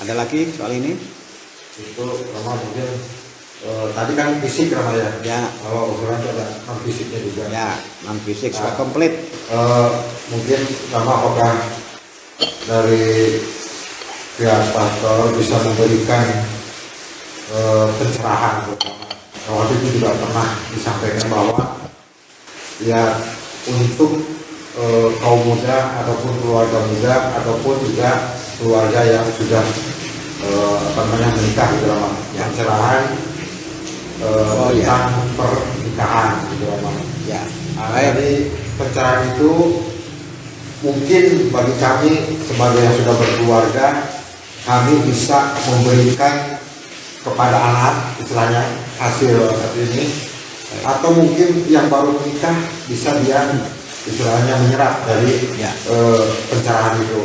Ada lagi soal ini? Itu Rama mungkin tadi kan fisik Rama ya. Ya. Kalau usulan itu ada non fisiknya juga. Ya, non fisik supaya komplit. Mungkin Rama apakah dari pihak pastor bisa memberikan pencerahan terutama. Waktu itu juga pernah disampaikan bahwa ya untuk kaum muda ataupun keluarga muda ataupun juga keluarga yang sudah menikah gitu Rama. Yang pencerahan tentang pernikahan gitu Rama. Ya. Jadi pencerahan itu mungkin bagi kami sebagai yang sudah berkeluarga, kami bisa memberikan kepada anak istilahnya hasil ini, atau mungkin yang baru menikah bisa dia istilahnya menyerap dari pencerahan itu.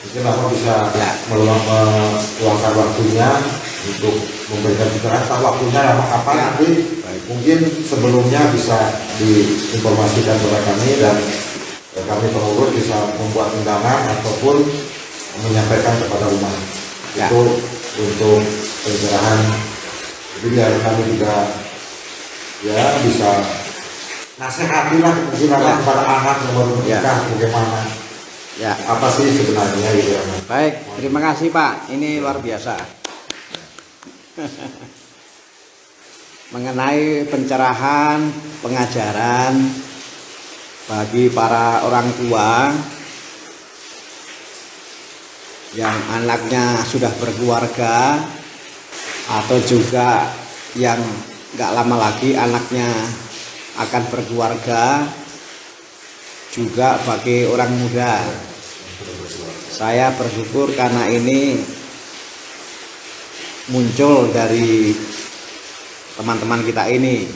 Mungkin Bapak bisa meluangkan waktunya untuk memberikan pencerahan. Entah waktunya kapan nanti, mungkin sebelumnya bisa diinformasikan kepada kami dan kami pengurus bisa membuat undangan ataupun menyampaikan kepada umat. Itu untuk pencerahan. Jadi biar kami juga ya bisa nasihatilah mungkin kepada anak yang baru menikah bagaimana. Ya. Apa sih sebenarnya gitu ya. Baik, terima kasih Pak. Ini luar biasa. Mengenai pencerahan, pengajaran bagi para orang tua yang anaknya sudah berkeluarga atau juga yang nggak lama lagi anaknya akan berkeluarga, juga bagi orang muda. Saya bersyukur karena ini muncul dari teman-teman kita ini,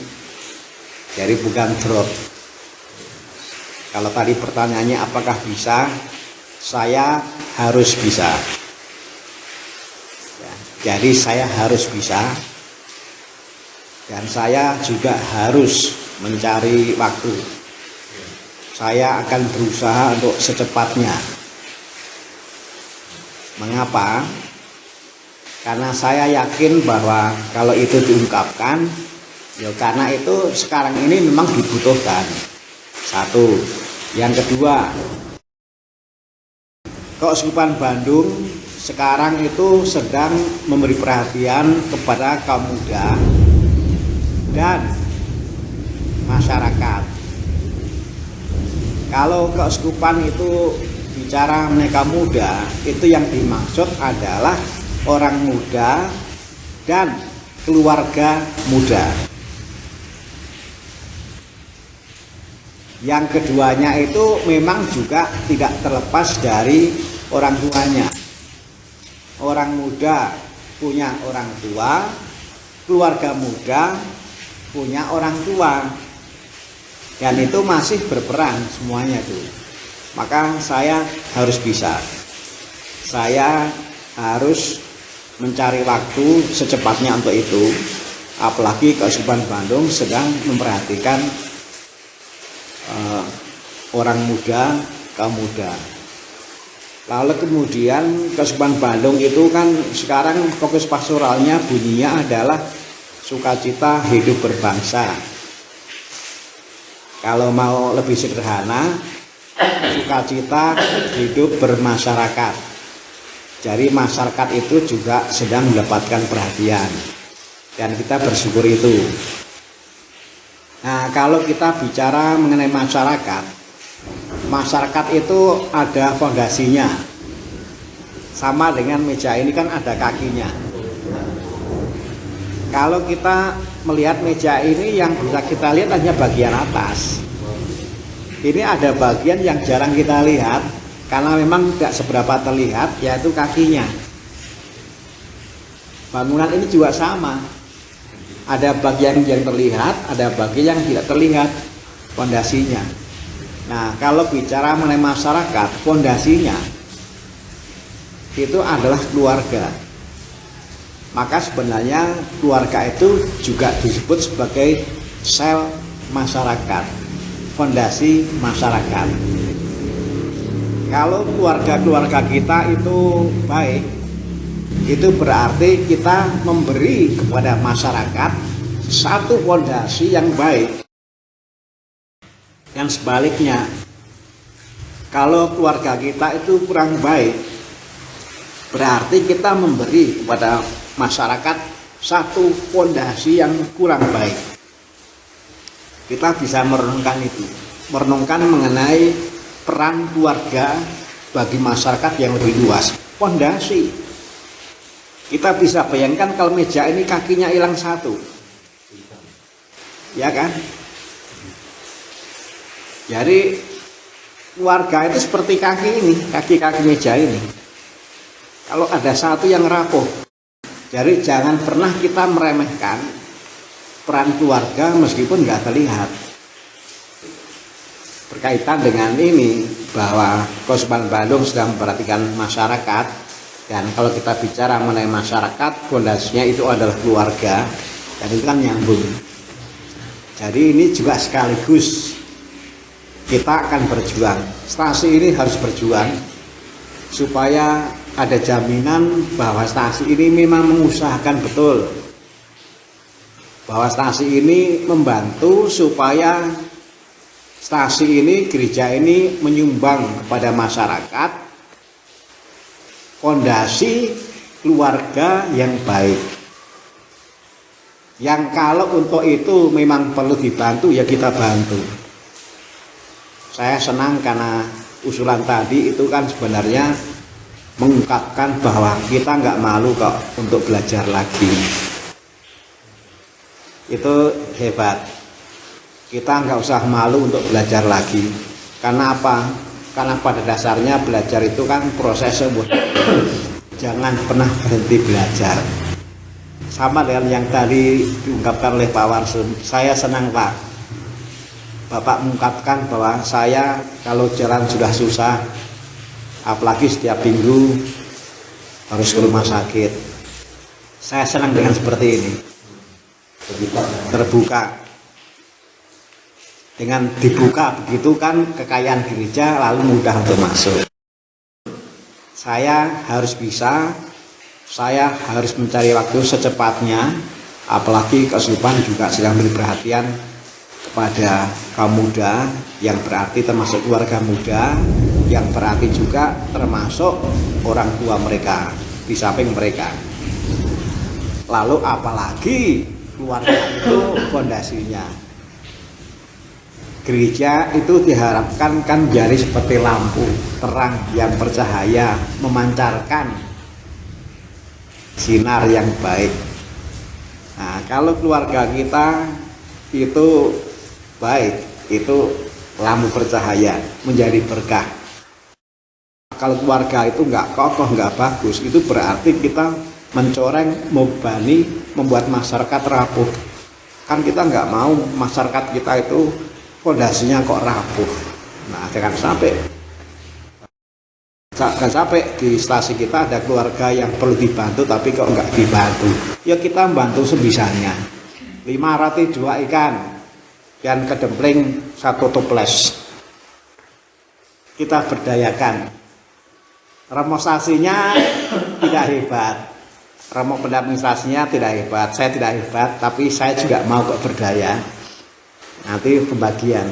jadi bukan drop. Kalau tadi pertanyaannya apakah bisa, saya harus bisa ya, jadi saya harus bisa, dan saya juga harus mencari waktu. Saya akan berusaha untuk secepatnya. Mengapa? Karena saya yakin bahwa kalau itu diungkapkan, ya karena itu sekarang ini memang dibutuhkan. Satu. Yang kedua, Keuskupan Bandung sekarang itu sedang memberi perhatian kepada kaum muda dan masyarakat. Kalau keuskupan itu bicara mereka muda, itu yang dimaksud adalah orang muda dan keluarga muda. Yang keduanya itu memang juga tidak terlepas dari orang tuanya. Orang muda punya orang tua, keluarga muda punya orang tua, dan itu masih berperan semuanya tuh. Maka saya harus bisa, saya harus mencari waktu secepatnya untuk itu. Apalagi Keuskupan Bandung sedang memperhatikan orang muda, kaum muda. Lalu kemudian Keuskupan Bandung itu kan sekarang fokus pastoralnya bunyinya adalah sukacita hidup berbangsa. Kalau mau lebih sederhana, sukacita hidup bermasyarakat. Jadi masyarakat itu juga sedang mendapatkan perhatian, dan kita bersyukur itu. Nah, kalau kita bicara mengenai masyarakat, masyarakat itu ada fondasinya. Sama dengan meja ini kan ada kakinya. Kalau kita melihat meja ini, yang bisa kita lihat hanya bagian atas. Ini ada bagian yang jarang kita lihat karena memang tidak seberapa terlihat, yaitu kakinya. Bangunan ini juga sama. Ada bagian yang terlihat, ada bagian yang tidak terlihat, fondasinya. Nah, kalau bicara mengenai masyarakat, fondasinya itu adalah keluarga. Maka sebenarnya keluarga itu juga disebut sebagai sel masyarakat, fondasi masyarakat. Kalau keluarga-keluarga kita itu baik, Itu berarti kita memberi kepada masyarakat satu fondasi yang baik. Yang sebaliknya, kalau keluarga kita itu kurang baik, berarti kita memberi kepada masyarakat satu fondasi yang kurang baik. Kita bisa merenungkan itu, merenungkan mengenai peran keluarga bagi masyarakat yang lebih luas. Fondasi, kita bisa bayangkan kalau meja ini kakinya hilang satu, ya kan? Jadi keluarga itu seperti kaki ini, kaki-kaki meja ini. Kalau ada satu yang rapuh, jadi jangan pernah kita meremehkan peran keluarga meskipun nggak terlihat. Berkaitan dengan ini, bahwa Kosban Bandung sedang memperhatikan masyarakat, dan kalau kita bicara mengenai masyarakat, fondasinya itu adalah keluarga, dan itu kan nyambung. Jadi ini juga sekaligus kita akan berjuang. Stasi ini harus berjuang supaya ada jaminan bahwa stasi ini memang mengusahakan betul, bahwa stasi ini membantu supaya stasi ini, gereja ini menyumbang kepada masyarakat fondasi keluarga yang baik. Yang kalau untuk itu memang perlu dibantu, ya kita bantu. Saya senang karena usulan tadi itu kan sebenarnya mengungkapkan bahwa kita nggak malu kok untuk belajar lagi. Itu hebat. Kita nggak usah malu untuk belajar lagi. Karena apa? Karena pada dasarnya belajar itu kan proses seumur hidup. Jangan pernah berhenti belajar. Sama dengan yang tadi diungkapkan oleh Pak Warsun. Saya senang Pak, Bapak mengungkapkan bahwa saya kalau jalan sudah susah, apalagi setiap minggu harus ke rumah sakit. Saya senang dengan seperti ini. Terbuka. Dengan dibuka begitu kan kekayaan gereja lalu mudah untuk masuk. Saya harus bisa, saya harus mencari waktu secepatnya, apalagi kesulitan juga sedang beri perhatian kepada kaum muda, yang berarti termasuk keluarga muda, yang berarti juga termasuk orang tua mereka, di samping mereka. Lalu apalagi keluarga itu fondasinya. Gereja itu diharapkan kan jadi seperti lampu terang yang bercahaya, memancarkan sinar yang baik. Nah, kalau keluarga kita itu baik, itu lampu bercahaya, menjadi berkah. Kalau keluarga itu nggak kokoh, nggak bagus, itu berarti kita mencoreng, membebani, membuat masyarakat rapuh. Kan kita nggak mau masyarakat kita itu fondasinya kok rapuh. Nah, jangan sampai di stasi kita ada keluarga yang perlu dibantu tapi kok nggak dibantu. Ya kita bantu sebisanya. 5 roti 2 ikan dan kedempling 1 toples. Kita berdayakan. Remosasinya tidak hebat, remok administrasinya tidak hebat, saya tidak hebat, tapi saya juga mau kok berdaya. Nanti pembagian,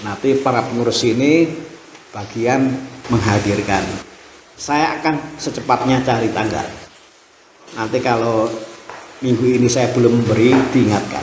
nanti para pengurus ini bagian menghadirkan. Saya akan secepatnya cari tanggal. Nanti kalau minggu ini saya belum memberi, diingatkan.